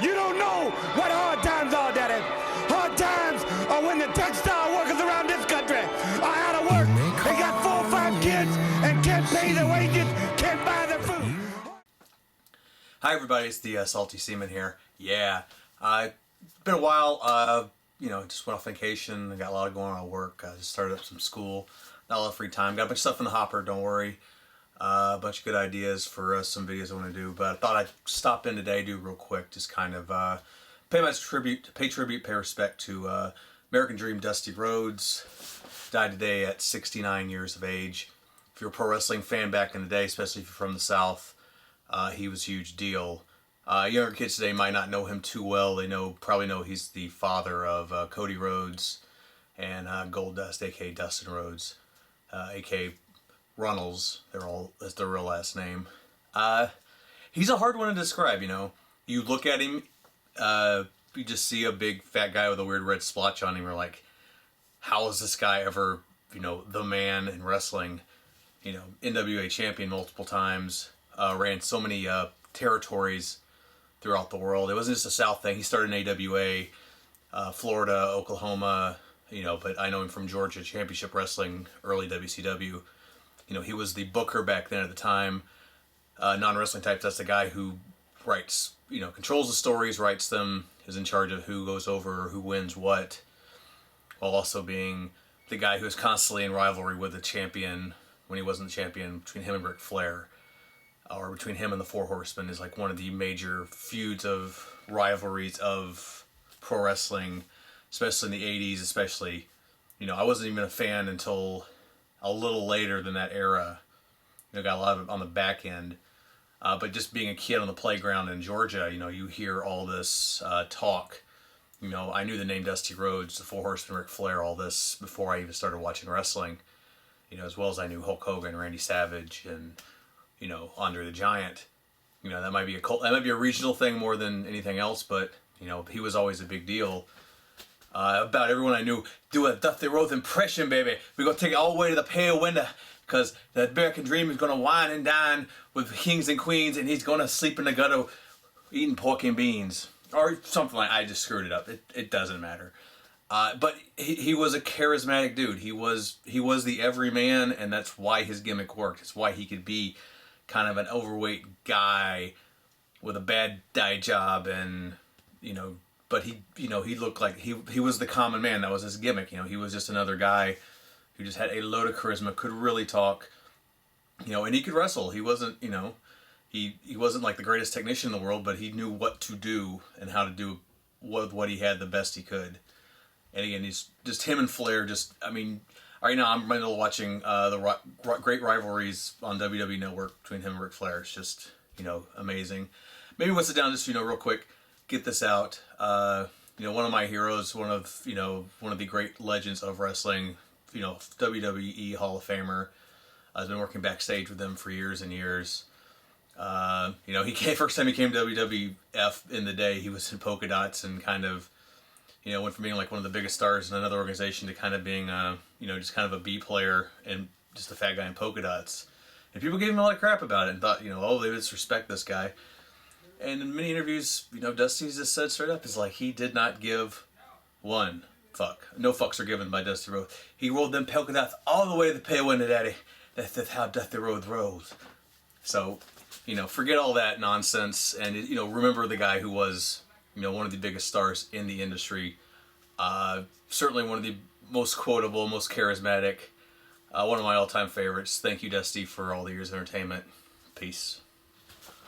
You don't know what hard times are, Daddy. Hard times are when the textile workers around this country are out of work. They got 4 or 5 kids and can't pay their wages, can't buy their food. Hi everybody, it's the Salty Seaman here. Yeah, been a while, just went off vacation, got a lot going on at work, just started up some school, not a lot of free time, got a bunch of stuff in the hopper, don't worry, a bunch of good ideas for some videos I want to do, but I thought I'd stop in today, do real quick, just kind of pay respect to American Dream Dusty Rhodes. Died today at 69 years of age. If you're a pro wrestling fan back in the day, especially if you're from the South, he was a huge deal. Younger kids today might not know him too well. They probably know he's the father of Cody Rhodes and Goldust, aka Dustin Rhodes, aka Runnels. That's their real last name. He's a hard one to describe. You look at him, you just see a big fat guy with a weird red splotch on him. You're like, how is this guy ever, the man in wrestling? NWA champion multiple times. Ran so many territories throughout the world. It wasn't just a South thing. He started in AWA, Florida, Oklahoma, but I know him from Georgia Championship Wrestling, early WCW. He was the booker back then at the time. Non-wrestling types, that's the guy who writes, controls the stories, writes them, is in charge of who goes over, who wins what, while also being the guy who is constantly in rivalry with the champion when he wasn't the champion, between him and Ric Flair. Or between him and the Four Horsemen is like one of the major feuds of rivalries of pro wrestling, especially in the 80s, especially. I wasn't even a fan until a little later than that era. Got a lot of it on the back end. But just being a kid on the playground in Georgia, you hear all this talk. I knew the name Dusty Rhodes, the Four Horsemen, Ric Flair, all this before I even started watching wrestling. As well as I knew Hulk Hogan, Randy Savage, and Andre the Giant. That might be a regional thing more than anything else, but he was always a big deal. About everyone I knew, do a Dusty Rhodes impression, baby. We're gonna take it all the way to the pale window, cause the American Dream is gonna wine and dine with kings and queens, and he's gonna sleep in the gutter eating pork and beans, or something like. I just screwed it up. It doesn't matter. But he was a charismatic dude. He was the everyman, and that's why his gimmick worked. It's why he could be kind of an overweight guy with a bad dye job, and but he looked like he was the common man. That was his gimmick. He was just another guy who just had a load of charisma, could really talk, and he could wrestle. He wasn't he wasn't like the greatest technician in the world, but he knew what to do and how to do what he had the best he could. And again, he's just him and Flair. Right now I'm right now watching the great rivalries on WWE Network between him and Ric Flair. It's just, amazing. Maybe we'll sit down just, real quick, get this out. One of my heroes, one of the great legends of wrestling, WWE Hall of Famer. I've been working backstage with them for years and years. First time he came to WWF in the day, he was in polka dots and kind of, went from being like one of the biggest stars in another organization to kind of being, just kind of a B player and just a fat guy in polka dots. And people gave him a lot of crap about it and thought, they disrespect this guy. And in many interviews, Dusty just said straight up, is like, he did not give one fuck. No fucks are given by Dusty Rhodes. He rolled them polka dots all the way to the pale window, daddy. That's how Dusty Rhodes rolls. So, forget all that nonsense and, remember the guy who was, one of the biggest stars in the industry. Certainly one of the most quotable, most charismatic. One of my all-time favorites. Thank you, Dusty, for all the years of entertainment. Peace.